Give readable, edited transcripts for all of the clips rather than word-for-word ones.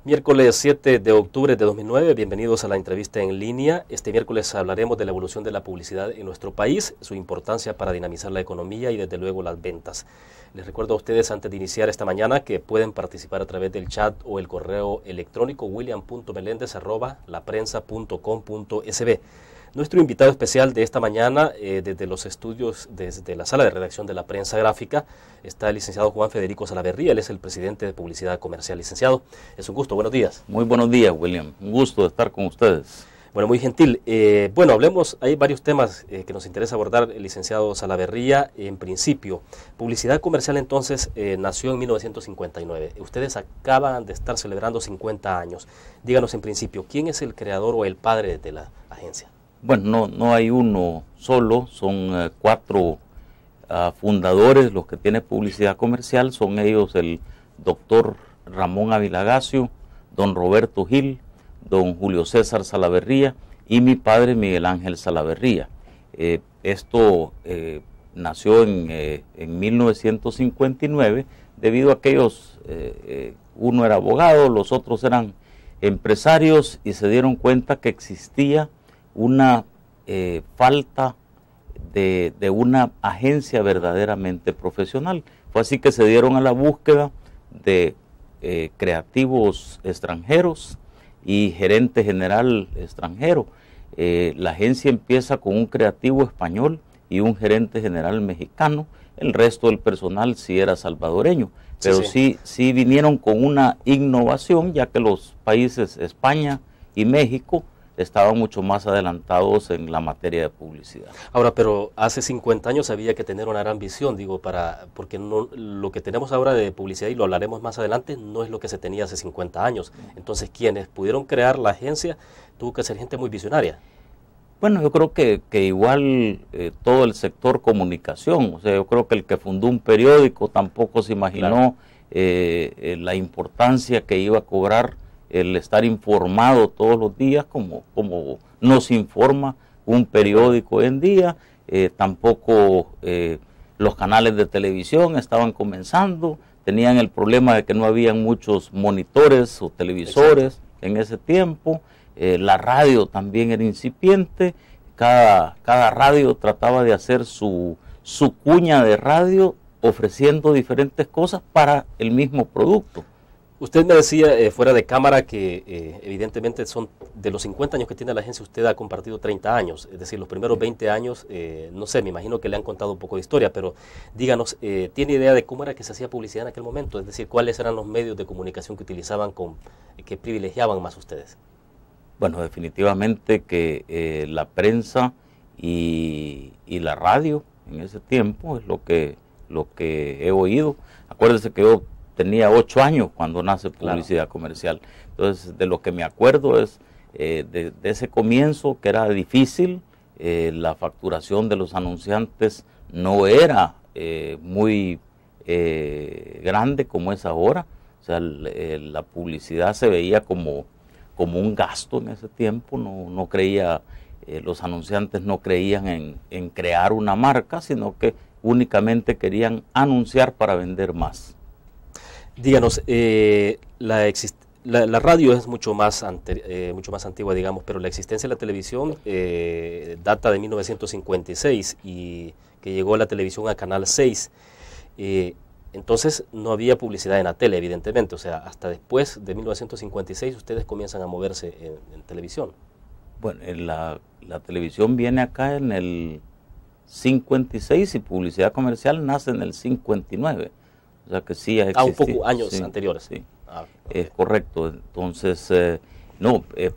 Miércoles 7 de octubre de 2009, bienvenidos a la entrevista en línea. Este miércoles hablaremos de la evolución de la publicidad en nuestro país, su importancia para dinamizar la economía y desde luego las ventas. Les recuerdo a ustedes antes de iniciar esta mañana que pueden participar a través del chat o el correo electrónico william.melendez@laprensa.com.sb. Nuestro invitado especial de esta mañana, desde los estudios, desde la sala de redacción de la prensa gráfica, está el licenciado Juan Federico Salaverría. Él es el presidente de Publicidad Comercial. Licenciado, es un gusto, buenos días. Muy buenos días, William, un gusto de estar con ustedes. Bueno, muy gentil. Bueno, hablemos, hay varios temas que nos interesa abordar, el licenciado Salaverría. En principio, Publicidad Comercial entonces nació en 1959. Ustedes acaban de estar celebrando 50 años. Díganos en principio, ¿quién es el creador o el padre de la agencia? Bueno, no hay uno solo, son cuatro fundadores los que tiene Publicidad Comercial. Son ellos el doctor Ramón Avilagacio, don Roberto Gil, don Julio César Salaverría y mi padre Miguel Ángel Salaverría. Esto nació en 1959 debido a que ellos, uno era abogado, los otros eran empresarios y se dieron cuenta que existía una falta de una agencia verdaderamente profesional. Fue así que se dieron a la búsqueda de creativos extranjeros y gerente general extranjero. La agencia empieza con un creativo español y un gerente general mexicano. El resto del personal sí era salvadoreño, pero sí vinieron con una innovación, ya que los países España y México estaban mucho más adelantados en la materia de publicidad. Ahora, pero hace 50 años había que tener una gran visión, digo, porque no, lo que tenemos ahora de publicidad, y lo hablaremos más adelante, no es lo que se tenía hace 50 años. Entonces, quienes pudieron crear la agencia, tuvo que ser gente muy visionaria. Bueno, yo creo que igual todo el sector comunicación, o sea, yo creo que el que fundó un periódico tampoco se imaginó la importancia que iba a cobrar el estar informado todos los días como nos informa un periódico hoy en día. Tampoco los canales de televisión estaban comenzando, tenían el problema de que no habían muchos monitores o televisores en ese tiempo. La radio también era incipiente, cada radio trataba de hacer su cuña de radio ofreciendo diferentes cosas para el mismo producto. Usted me decía fuera de cámara que evidentemente son de los 50 años que tiene la agencia, usted ha compartido 30 años, es decir, los primeros 20 años, no sé, me imagino que le han contado un poco de historia, pero díganos, ¿tiene idea de cómo era que se hacía publicidad en aquel momento? Es decir, ¿cuáles eran los medios de comunicación que utilizaban, que privilegiaban más ustedes? Bueno, definitivamente que la prensa y la radio en ese tiempo es lo que he oído. Acuérdese que yo tenía 8 años cuando nace Publicidad Comercial. Entonces, de lo que me acuerdo es de ese comienzo que era difícil. La facturación de los anunciantes no era muy grande como es ahora. O sea, la publicidad se veía como un gasto en ese tiempo. No creía, los anunciantes no creían en crear una marca, sino que únicamente querían anunciar para vender más. Díganos, la radio es mucho más antigua, digamos, pero la existencia de la televisión data de 1956 y que llegó la televisión a Canal 6. Entonces no había publicidad en la tele, evidentemente, o sea, hasta después de 1956 ustedes comienzan a moverse en televisión. Bueno, la televisión viene acá en el 56 y Publicidad Comercial nace en el 59. O sea que sí ha existido. Un poco años anteriores. Sí, es correcto. Entonces,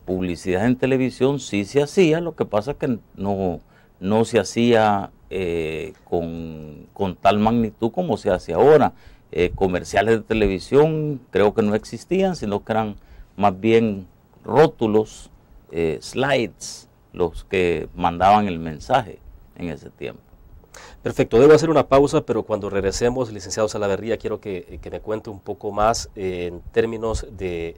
publicidad en televisión sí se hacía, lo que pasa es que no se hacía con tal magnitud como se hace ahora. Comerciales de televisión creo que no existían, sino que eran más bien rótulos, slides, los que mandaban el mensaje en ese tiempo. Perfecto, debo hacer una pausa, pero cuando regresemos, licenciado Salaverría, quiero que me cuente un poco más en términos de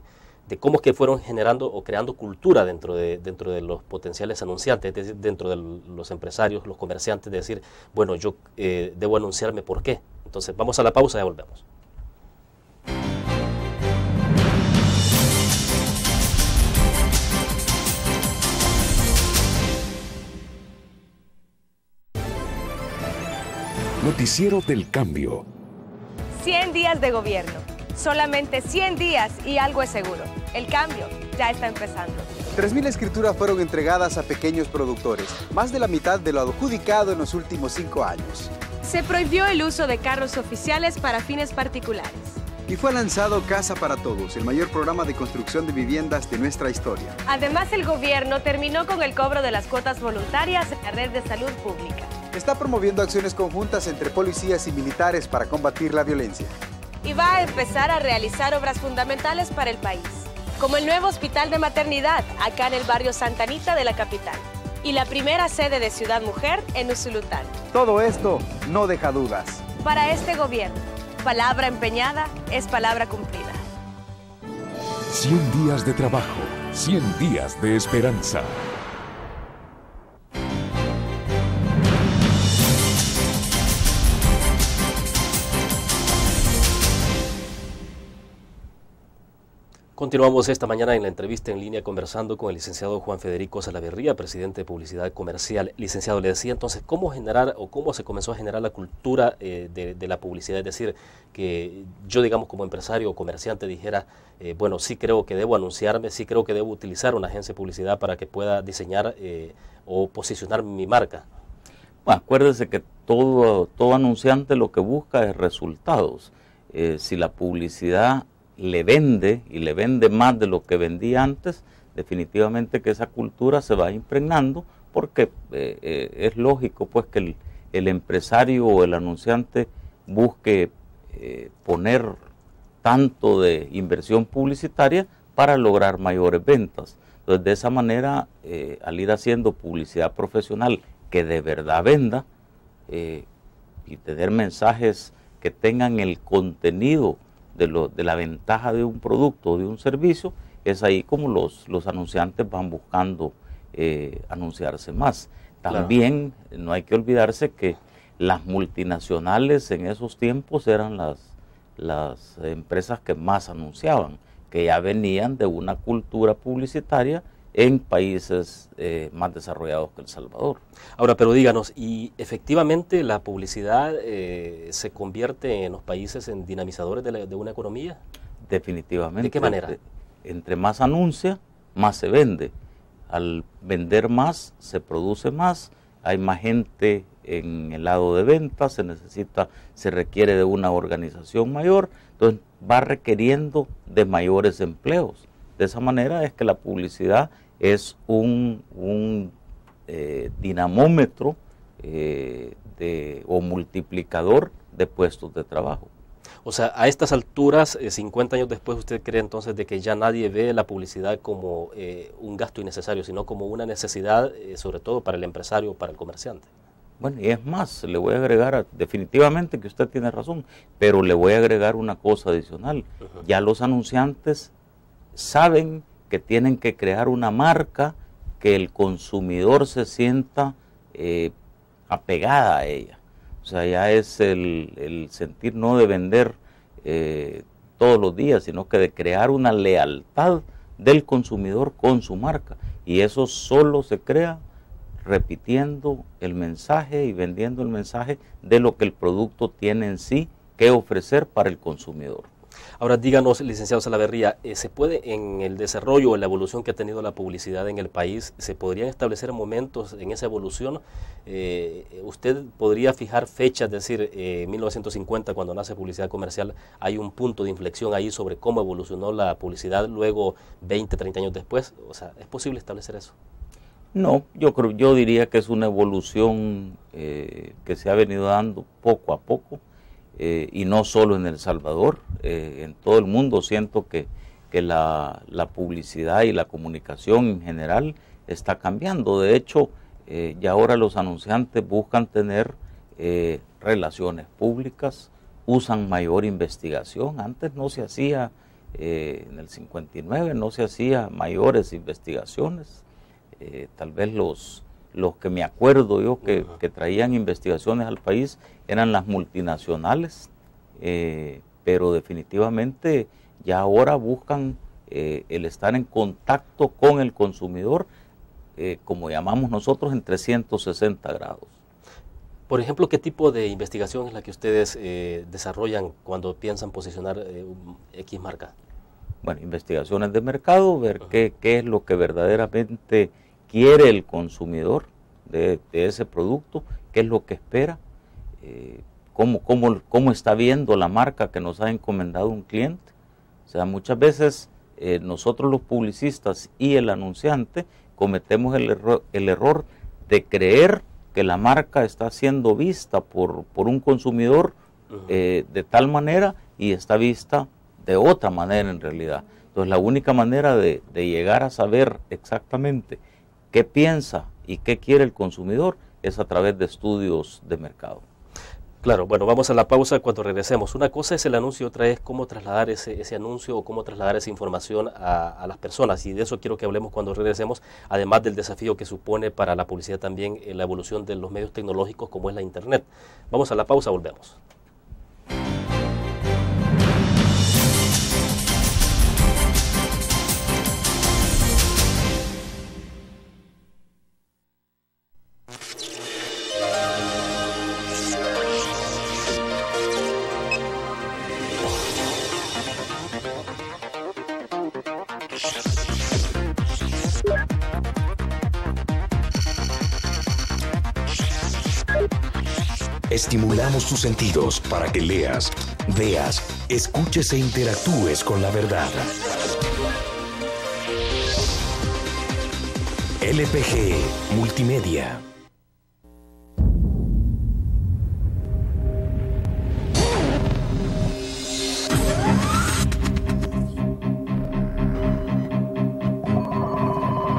cómo es que fueron generando o creando cultura dentro de los potenciales anunciantes, es decir, dentro de los empresarios, los comerciantes, de decir, bueno, yo debo anunciarme por qué. Entonces vamos a la pausa y ya volvemos. Noticiero del Cambio. 100 días de gobierno. Solamente 100 días y algo es seguro. El cambio ya está empezando. 3.000 escrituras fueron entregadas a pequeños productores, más de la mitad de lo adjudicado en los últimos 5 años. Se prohibió el uso de carros oficiales para fines particulares. Y fue lanzado Casa para Todos, el mayor programa de construcción de viviendas de nuestra historia. Además, el gobierno terminó con el cobro de las cuotas voluntarias en la red de salud pública. Está promoviendo acciones conjuntas entre policías y militares para combatir la violencia. Y va a empezar a realizar obras fundamentales para el país, como el nuevo hospital de maternidad acá en el barrio Santa Anita de la capital y la primera sede de Ciudad Mujer en Usulután. Todo esto no deja dudas. Para este gobierno, palabra empeñada es palabra cumplida. 100 días de trabajo, 100 días de esperanza. Continuamos esta mañana en la entrevista en línea conversando con el licenciado Juan Federico Salaverría, presidente de Publicidad Comercial. Licenciado, le decía entonces, ¿cómo generar o cómo se comenzó a generar la cultura de la publicidad? Es decir, que yo, digamos, como empresario o comerciante dijera, bueno, sí creo que debo anunciarme, sí creo que debo utilizar una agencia de publicidad para que pueda diseñar o posicionar mi marca. Bueno, acuérdese que todo anunciante lo que busca es resultados. Si la publicidad le vende y le vende más de lo que vendía antes, definitivamente que esa cultura se va impregnando, porque es lógico pues que el empresario o el anunciante busque poner tanto de inversión publicitaria para lograr mayores ventas. Entonces, de esa manera, al ir haciendo publicidad profesional que de verdad venda y tener mensajes que tengan el contenido de la ventaja de un producto o de un servicio, es ahí como los anunciantes van buscando anunciarse más. También no hay que olvidarse que las multinacionales en esos tiempos eran las empresas que más anunciaban, que ya venían de una cultura publicitaria en países más desarrollados que El Salvador. Ahora, pero díganos, ¿y efectivamente la publicidad se convierte en los países en dinamizadores de una economía? Definitivamente. ¿De qué manera? Entre más anuncia, más se vende. Al vender más, se produce más, hay más gente en el lado de ventas, se requiere de una organización mayor, entonces va requiriendo de mayores empleos. De esa manera es que la publicidad es un dinamómetro o multiplicador de puestos de trabajo. O sea, a estas alturas, 50 años después, ¿usted cree entonces de que ya nadie ve la publicidad como un gasto innecesario, sino como una necesidad, sobre todo para el empresario o para el comerciante? Bueno, y es más, le voy a agregar, definitivamente que usted tiene razón, pero le voy a agregar una cosa adicional. Ya los anunciantes saben que tienen que crear una marca que el consumidor se sienta apegada a ella. O sea, ya es el sentir no de vender todos los días, sino que de crear una lealtad del consumidor con su marca. Y eso solo se crea repitiendo el mensaje y vendiendo el mensaje de lo que el producto tiene en sí que ofrecer para el consumidor. Ahora díganos, licenciado Salaverría, ¿se puede en el desarrollo o en la evolución que ha tenido la publicidad en el país, se podrían establecer momentos en esa evolución? ¿Usted podría fijar fechas, es decir, 1950 cuando nace publicidad comercial, hay un punto de inflexión ahí sobre cómo evolucionó la publicidad luego 20, 30 años después? O sea, ¿es posible establecer eso? No, yo diría que es una evolución que se ha venido dando poco a poco. Y no solo en El Salvador, en todo el mundo siento que la publicidad y la comunicación en general está cambiando. De hecho, ya ahora los anunciantes buscan tener relaciones públicas, usan mayor investigación. Antes no se hacía En el 59 no se hacía mayores investigaciones. Tal vez los que me acuerdo yo que traían investigaciones al país eran las multinacionales, pero definitivamente ya ahora buscan el estar en contacto con el consumidor, como llamamos nosotros, en 360 grados. Por ejemplo, ¿qué tipo de investigación es la que ustedes desarrollan cuando piensan posicionar X marca? Bueno, investigaciones de mercado, ver qué es lo que verdaderamente quiere el consumidor de ese producto, qué es lo que espera, cómo está viendo la marca que nos ha encomendado un cliente. O sea, muchas veces nosotros los publicistas y el anunciante cometemos el error de creer que la marca está siendo vista por un consumidor de tal manera y está vista de otra manera en realidad. Entonces la única manera de llegar a saber exactamente qué piensa y qué quiere el consumidor es a través de estudios de mercado. Claro, bueno, vamos a la pausa cuando regresemos. Una cosa es el anuncio, otra es cómo trasladar ese anuncio o cómo trasladar esa información a las personas, y de eso quiero que hablemos cuando regresemos, además del desafío que supone para la publicidad también la evolución de los medios tecnológicos como es la Internet. Vamos a la pausa, volvemos. Estimulamos tus sentidos para que leas, veas, escuches e interactúes con la verdad. LPG Multimedia.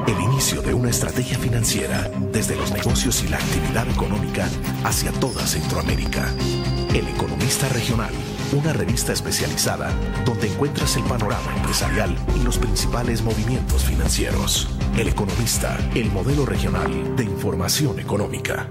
El inicio de una estrategia financiera desde los negocios y la actividad económica hacia toda Centroamérica. El Economista Regional, una revista especializada donde encuentras el panorama empresarial y los principales movimientos financieros. El Economista, el modelo regional de información económica.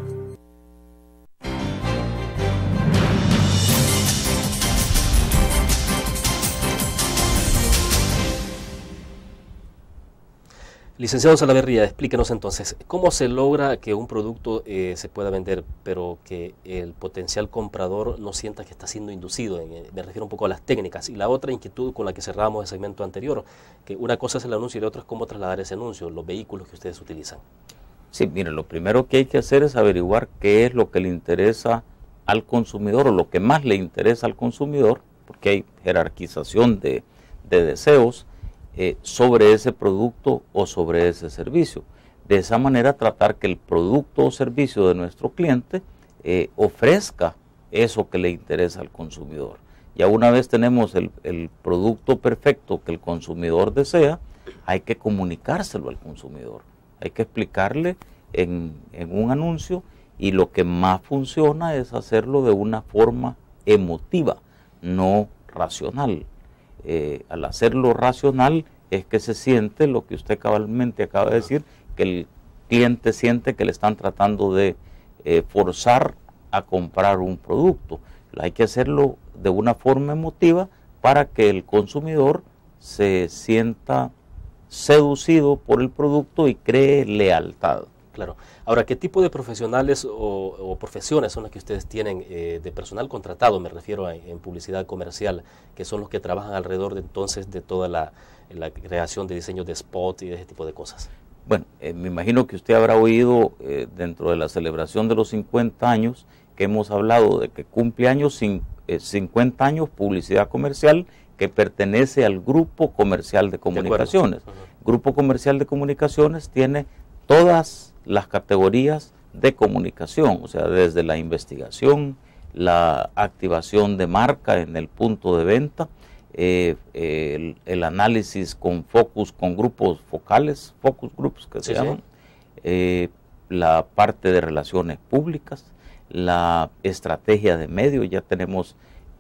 Licenciado Salaverría, explíquenos entonces, ¿cómo se logra que un producto se pueda vender, pero que el potencial comprador no sienta que está siendo inducido? Me refiero un poco a las técnicas. Y la otra inquietud con la que cerramos el segmento anterior, que una cosa es el anuncio y la otra es cómo trasladar ese anuncio, los vehículos que ustedes utilizan. Sí, mire, lo primero que hay que hacer es averiguar qué es lo que le interesa al consumidor o lo que más le interesa al consumidor, porque hay jerarquización de deseos sobre ese producto o sobre ese servicio. De esa manera tratar que el producto o servicio de nuestro cliente ofrezca eso que le interesa al consumidor. Ya una vez tenemos el producto perfecto que el consumidor desea, hay que comunicárselo al consumidor. Hay que explicarle en un anuncio, y lo que más funciona es hacerlo de una forma emotiva, no racional. Al hacerlo racional es que se siente lo que usted cabalmente acaba de decir, que el cliente siente que le están tratando de forzar a comprar un producto. Hay que hacerlo de una forma emotiva para que el consumidor se sienta seducido por el producto y cree lealtad. Claro. Ahora, ¿qué tipo de profesionales o profesiones son las que ustedes tienen de personal contratado? Me refiero en publicidad comercial, que son los que trabajan alrededor de entonces de toda la creación de diseños de spot y de ese tipo de cosas. Bueno, me imagino que usted habrá oído dentro de la celebración de los 50 años que hemos hablado de que cumple años 50 años publicidad comercial, que pertenece al Grupo Comercial de Comunicaciones. Grupo Comercial de Comunicaciones tiene todas las categorías de comunicación, o sea, desde la investigación, la activación de marca en el punto de venta, el análisis con focus, con grupos focales, focus groups que se llaman, la parte de relaciones públicas, la estrategia de medios. Ya tenemos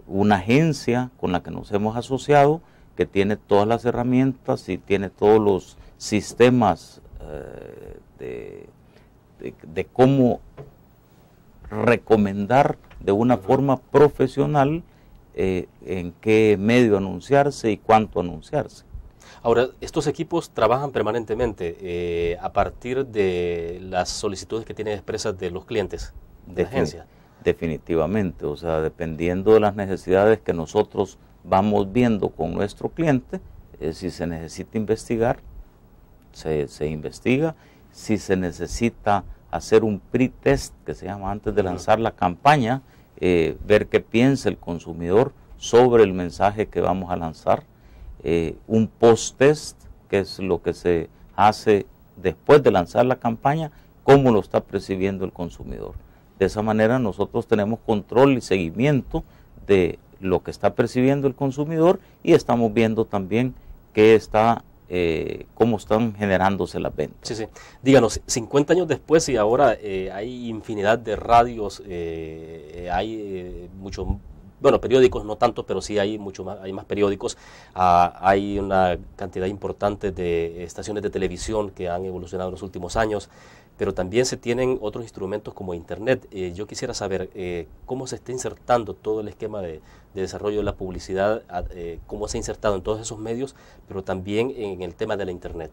una agencia con la que nos hemos asociado que tiene todas las herramientas y tiene todos los sistemas de cómo recomendar de una forma profesional en qué medio anunciarse y cuánto anunciarse. Ahora, estos equipos trabajan permanentemente a partir de las solicitudes que tienen expresas de los clientes de la agencia. Definitivamente, o sea, dependiendo de las necesidades que nosotros vamos viendo con nuestro cliente, si se necesita investigar, se investiga. Si se necesita hacer un pre-test, que se llama antes de lanzar la campaña, ver qué piensa el consumidor sobre el mensaje que vamos a lanzar. Un post-test, que es lo que se hace después de lanzar la campaña, cómo lo está percibiendo el consumidor. De esa manera nosotros tenemos control y seguimiento de lo que está percibiendo el consumidor y estamos viendo también qué está cómo están generándose las ventas. Sí, sí. Díganos, 50 años después y ahora hay infinidad de radios, hay muchos, bueno, periódicos no tanto, pero sí hay mucho más, hay más periódicos, hay una cantidad importante de estaciones de televisión que han evolucionado en los últimos años, pero también se tienen otros instrumentos como Internet. Yo quisiera saber cómo se está insertando todo el esquema de desarrollo de la publicidad, cómo se ha insertado en todos esos medios, pero también en el tema de la Internet.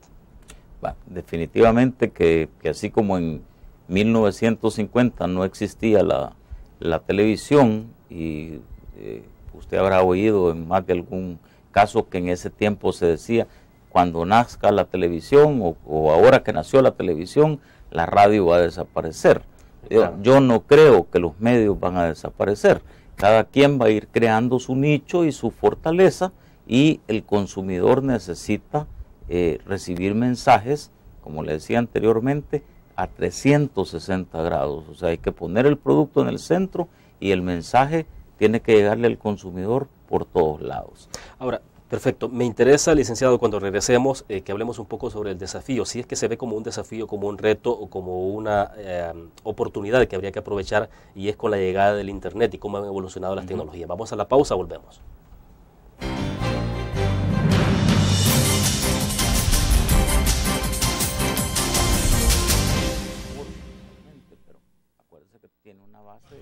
Bueno, definitivamente que así como en 1950 no existía la televisión, y usted habrá oído en más de algún caso que en ese tiempo se decía, cuando nazca la televisión o ahora que nació la televisión, la radio va a desaparecer. Yo no creo que los medios van a desaparecer. Cada quien va a ir creando su nicho y su fortaleza, y el consumidor necesita recibir mensajes, como le decía anteriormente, a 360 grados. O sea, hay que poner el producto en el centro y el mensaje tiene que llegarle al consumidor por todos lados. Ahora, perfecto. Me interesa, licenciado, cuando regresemos, que hablemos un poco sobre el desafío. Si es que se ve como un desafío, como un reto o como una oportunidad que habría que aprovechar, y es con la llegada del Internet y cómo han evolucionado las tecnologías. Vamos a la pausa, volvemos. Pero acuérdese que tiene una base.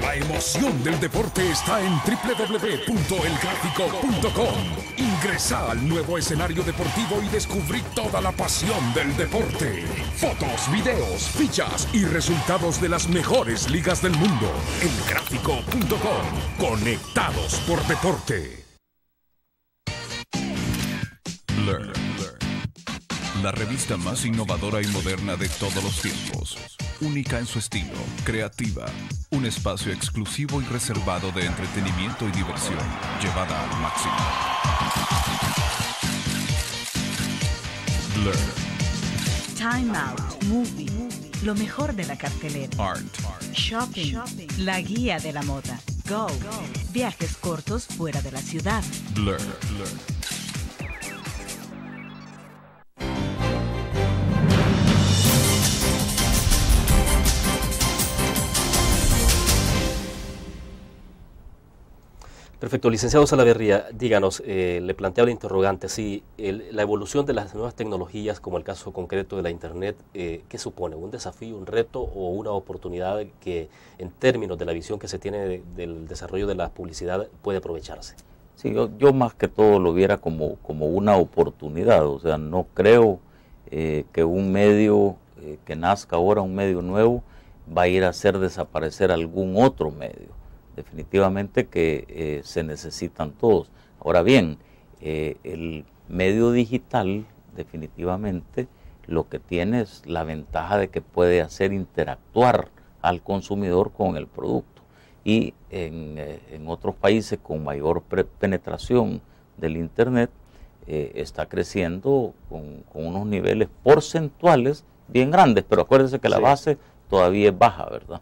La emoción del deporte está en www.elgráfico.com. Ingresa al nuevo escenario deportivo y descubrí toda la pasión del deporte. Fotos, videos, fichas y resultados de las mejores ligas del mundo. Elgráfico.com. Conectados por deporte. Learn. La revista más innovadora y moderna de todos los tiempos. Única en su estilo, creativa. Un espacio exclusivo y reservado de entretenimiento y diversión, llevada al máximo. Blur. Time Out, Movie, lo mejor de la cartelera. Art. Shopping, la guía de la moda. Go, viajes cortos fuera de la ciudad. Blur. Perfecto. Licenciado Salaverría, díganos, le planteaba la interrogante, si la evolución de las nuevas tecnologías, como el caso concreto de la Internet, ¿qué supone? ¿Un desafío, un reto o una oportunidad que en términos de la visión que se tiene del desarrollo de la publicidad puede aprovecharse? Sí, yo más que todo lo viera como una oportunidad. O sea, no creo que un medio que nazca ahora, un medio nuevo, va a ir a hacer desaparecer algún otro medio. Definitivamente que se necesitan todos. Ahora bien, el medio digital definitivamente lo que tiene es la ventaja de que puede hacer interactuar al consumidor con el producto. Y en otros países con mayor penetración del Internet está creciendo con unos niveles porcentuales bien grandes, pero acuérdense que la base todavía es baja, ¿verdad?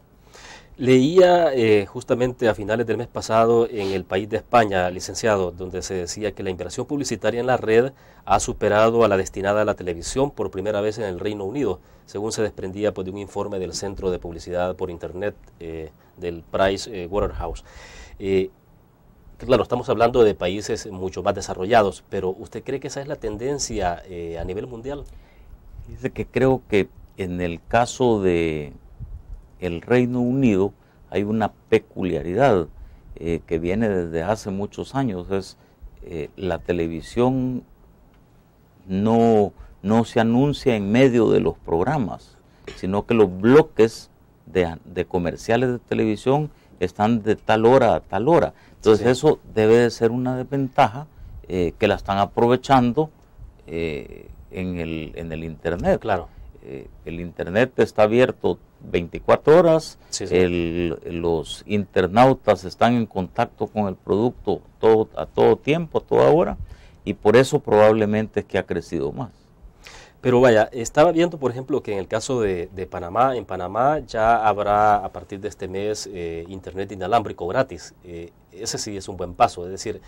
Leía justamente a finales del mes pasado en El País de España, licenciado, donde se decía que la inversión publicitaria en la red ha superado a la destinada a la televisión por primera vez en el Reino Unido, según se desprendía pues, de un informe del Centro de Publicidad por Internet del Price Waterhouse. Claro, estamos hablando de países mucho más desarrollados, pero ¿usted cree que esa es la tendencia a nivel mundial? Dice que creo que en el caso de el Reino Unido hay una peculiaridad que viene desde hace muchos años, es la televisión no se anuncia en medio de los programas, sino que los bloques de comerciales de televisión están de tal hora a tal hora. Entonces sí, eso debe de ser una desventaja que la están aprovechando en el Internet. Claro. El Internet está abierto 24 horas, sí, sí. Los internautas están en contacto con el producto a todo tiempo, a toda hora, y por eso probablemente es que ha crecido más. Pero vaya, estaba viendo, por ejemplo, que en el caso de Panamá, en Panamá ya habrá a partir de este mes Internet inalámbrico gratis. Ese sí es un buen paso, es decir,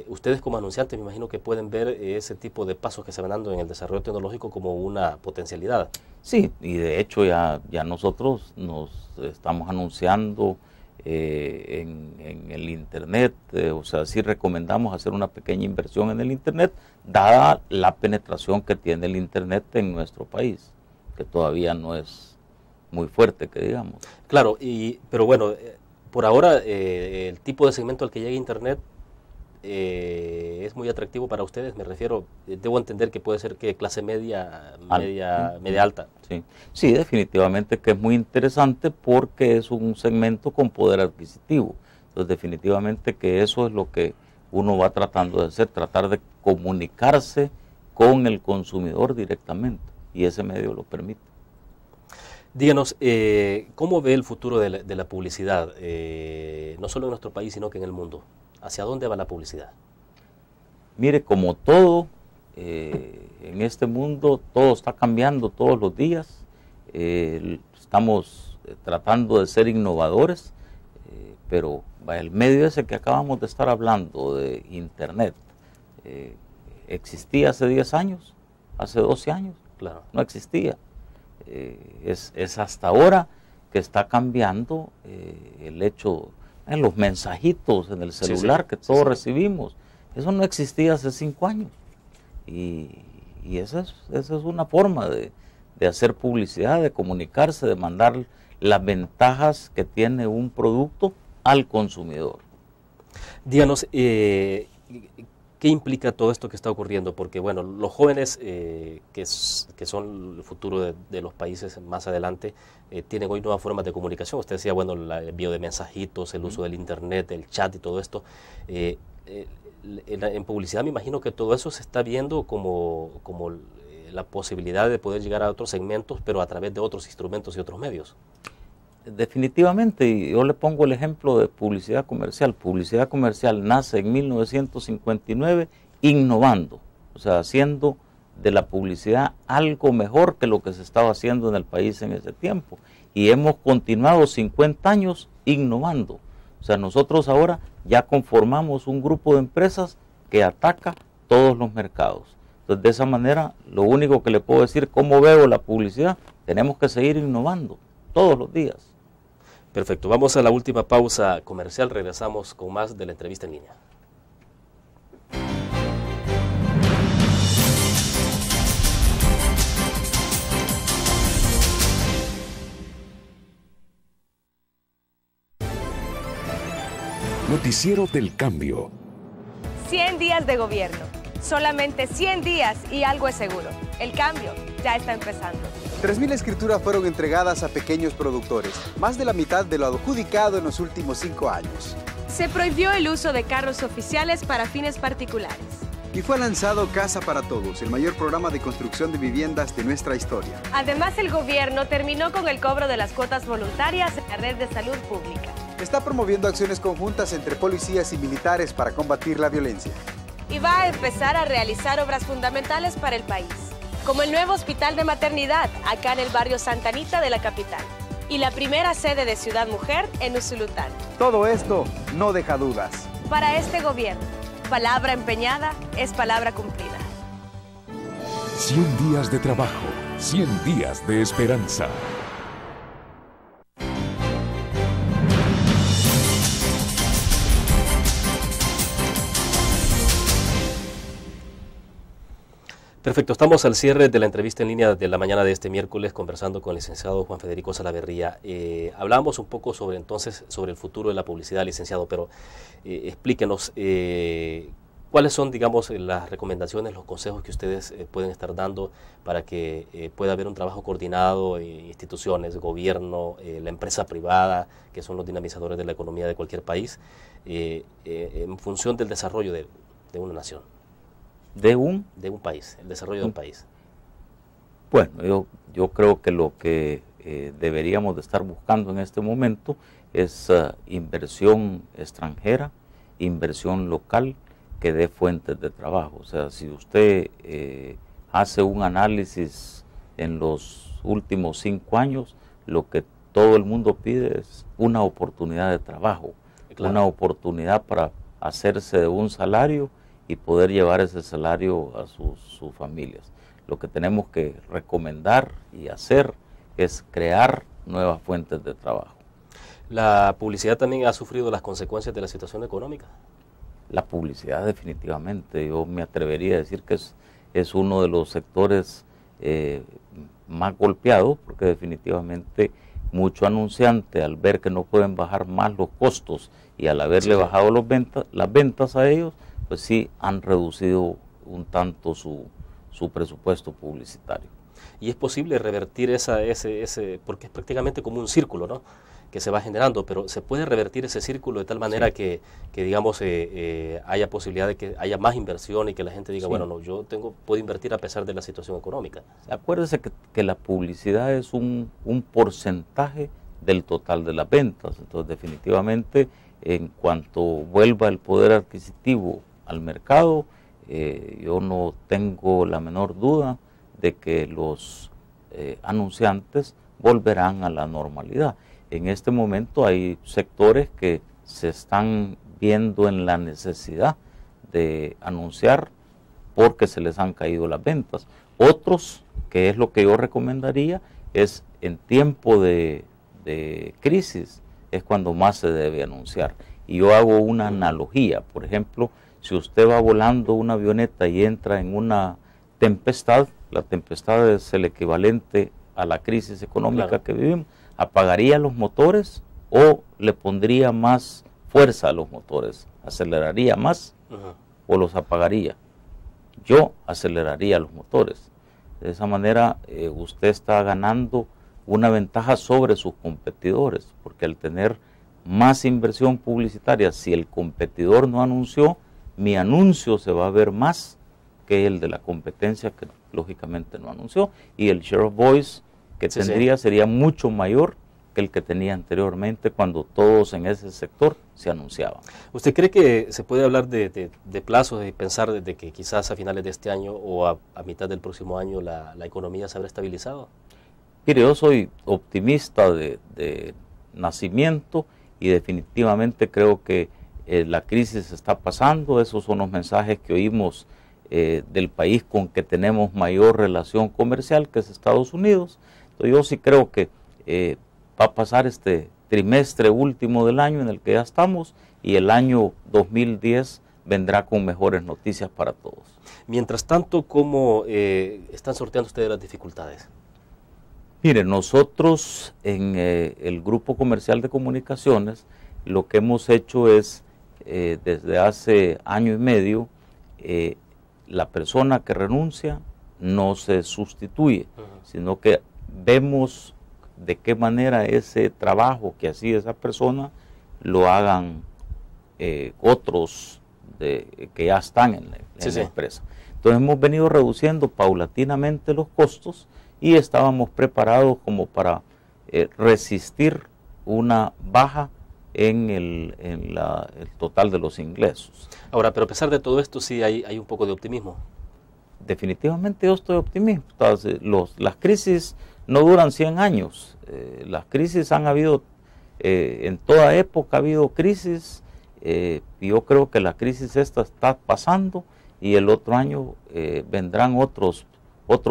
ustedes como anunciantes me imagino que pueden ver ese tipo de pasos que se van dando en el desarrollo tecnológico como una potencialidad. Sí, y de hecho ya nosotros nos estamos anunciando en el Internet, o sea, sí recomendamos hacer una pequeña inversión en el Internet, dada la penetración que tiene el Internet en nuestro país, que todavía no es muy fuerte, que digamos. Claro, pero bueno, por ahora el tipo de segmento al que llega Internet es muy atractivo para ustedes, me refiero, debo entender que puede ser que clase media alta. Sí. Sí, definitivamente que es muy interesante porque es un segmento con poder adquisitivo. Entonces definitivamente que eso es lo que uno va tratando de hacer, tratar de comunicarse con el consumidor directamente, y ese medio lo permite. Díganos, ¿cómo ve el futuro de la publicidad, no solo en nuestro país, sino que en el mundo? ¿Hacia dónde va la publicidad? Mire, como todo, en este mundo todo está cambiando todos los días. Estamos tratando de ser innovadores, pero el medio ese que acabamos de estar hablando de Internet, ¿existía hace 10 años? ¿Hace 12 años? Claro. No existía. Es hasta ahora que está cambiando el hecho, los mensajitos en el celular que todos recibimos. Eso no existía hace 5 años. Y esa es una forma de hacer publicidad, de comunicarse, de mandar las ventajas que tiene un producto al consumidor. Díganos, ¿qué implica todo esto que está ocurriendo? Porque bueno, los jóvenes que son el futuro de los países más adelante tienen hoy nuevas formas de comunicación. Usted decía, bueno, el envío de mensajitos, el uso del Internet, el chat y todo esto. En publicidad me imagino que todo eso se está viendo como la posibilidad de poder llegar a otros segmentos, pero a través de otros instrumentos y otros medios. Definitivamente, y yo le pongo el ejemplo de publicidad comercial. Publicidad comercial nace en 1959 innovando, o sea, haciendo de la publicidad algo mejor que lo que se estaba haciendo en el país en ese tiempo. Y hemos continuado 50 años innovando. O sea, nosotros ahora ya conformamos un grupo de empresas que ataca todos los mercados. Entonces, de esa manera, lo único que le puedo decir, cómo veo la publicidad, tenemos que seguir innovando todos los días. Perfecto, vamos a la última pausa comercial, regresamos con más de la entrevista en línea. Noticiero del Cambio. 100 días de gobierno, solamente 100 días y algo es seguro, el cambio ya está empezando. 3.000 escrituras fueron entregadas a pequeños productores, más de la mitad de lo adjudicado en los últimos 5 años. Se prohibió el uso de carros oficiales para fines particulares. Y fue lanzado Casa para Todos, el mayor programa de construcción de viviendas de nuestra historia. Además, el gobierno terminó con el cobro de las cuotas voluntarias en la red de salud pública. Está promoviendo acciones conjuntas entre policías y militares para combatir la violencia. Y va a empezar a realizar obras fundamentales para el país, como el nuevo hospital de maternidad, acá en el barrio Santa Anita de la capital, y la primera sede de Ciudad Mujer en Usulután. Todo esto no deja dudas. Para este gobierno, palabra empeñada es palabra cumplida. 100 días de trabajo, 100 días de esperanza. Perfecto, estamos al cierre de la entrevista en línea de la mañana de este miércoles conversando con el licenciado Juan Federico Salaverría. Hablamos un poco sobre el futuro de la publicidad, licenciado, pero explíquenos cuáles son, digamos, las recomendaciones, los consejos que ustedes pueden estar dando para que pueda haber un trabajo coordinado, instituciones, gobierno, la empresa privada, que son los dinamizadores de la economía de cualquier país, en función del desarrollo de una nación. De un país, el desarrollo del país. Bueno, yo creo que lo que deberíamos de estar buscando en este momento es inversión extranjera, inversión local que dé fuentes de trabajo. O sea, si usted hace un análisis en los últimos 5 años, lo que todo el mundo pide es una oportunidad de trabajo, claro, una oportunidad para hacerse de un salario y poder llevar ese salario a sus familias. Lo que tenemos que recomendar y hacer es crear nuevas fuentes de trabajo. ¿La publicidad también ha sufrido las consecuencias de la situación económica? La publicidad definitivamente, yo me atrevería a decir que es uno de los sectores más golpeados, porque definitivamente mucho anunciante al ver que no pueden bajar más los costos y al haberle bajado las ventas a ellos, pues sí han reducido un tanto su presupuesto publicitario. Y es posible revertir ese porque es prácticamente como un círculo, ¿no?, que se va generando, pero se puede revertir ese círculo de tal manera que digamos, haya posibilidad de que haya más inversión y que la gente diga, bueno, no, yo puedo invertir a pesar de la situación económica. Acuérdese que la publicidad es un porcentaje del total de las ventas, entonces definitivamente en cuanto vuelva el poder adquisitivo al mercado, yo no tengo la menor duda de que los anunciantes volverán a la normalidad. En este momento hay sectores que se están viendo en la necesidad de anunciar porque se les han caído las ventas. Otros, que es lo que yo recomendaría, es en tiempo de crisis, es cuando más se debe anunciar. Y yo hago una analogía, por ejemplo, si usted va volando una avioneta y entra en una tempestad, la tempestad es el equivalente a la crisis económica que vivimos, ¿apagaría los motores o le pondría más fuerza a los motores? ¿Aceleraría más o los apagaría? Yo aceleraría los motores. De esa manera usted está ganando una ventaja sobre sus competidores, porque al tener más inversión publicitaria, si el competidor no anunció, mi anuncio se va a ver más que el de la competencia que lógicamente no anunció, y el share of voice que tendría sería mucho mayor que el que tenía anteriormente cuando todos en ese sector se anunciaban. ¿Usted cree que se puede hablar de plazos y pensar de que quizás a finales de este año o a mitad del próximo año la economía se habrá estabilizado? Mire, yo soy optimista de nacimiento y definitivamente creo que la crisis está pasando. Esos son los mensajes que oímos del país con que tenemos mayor relación comercial, que es Estados Unidos. Entonces yo sí creo que va a pasar este trimestre último del año en el que ya estamos y el año 2010 vendrá con mejores noticias para todos. Mientras tanto, ¿cómo están sorteando ustedes las dificultades? Mire, nosotros en el Grupo Comercial de Comunicaciones lo que hemos hecho es, desde hace año y medio, la persona que renuncia no se sustituye, sino que vemos de qué manera ese trabajo que hacía esa persona lo hagan otros que ya están en la empresa. Entonces hemos venido reduciendo paulatinamente los costos y estábamos preparados como para resistir una baja en el total de los ingresos. Ahora, pero a pesar de todo esto, sí hay un poco de optimismo. Definitivamente yo estoy optimista. Las crisis no duran 100 años. Las crisis han habido, en toda época ha habido crisis. Yo creo que la crisis esta está pasando y el otro año vendrán otros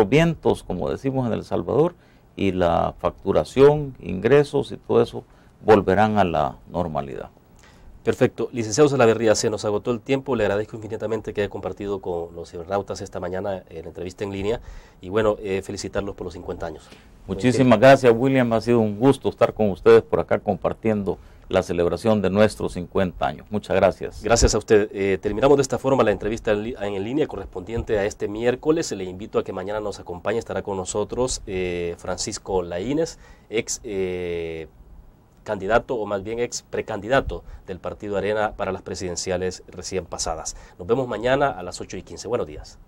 vientos, como decimos en El Salvador, y la facturación, ingresos y todo eso volverán a la normalidad. Perfecto. Licenciado Salaverría, se nos agotó el tiempo. Le agradezco infinitamente que haya compartido con los cibernautas esta mañana en la entrevista en línea. Y bueno, felicitarlos por los 50 años. Muchísimas gracias, William. Ha sido un gusto estar con ustedes por acá compartiendo la celebración de nuestros 50 años. Muchas gracias. Gracias a usted. Terminamos de esta forma la entrevista en línea correspondiente a este miércoles. Le invito a que mañana nos acompañe. Estará con nosotros Francisco Laínez, ex candidato, o más bien ex precandidato del Partido Arena para las presidenciales recién pasadas. Nos vemos mañana a las 8:15. Buenos días.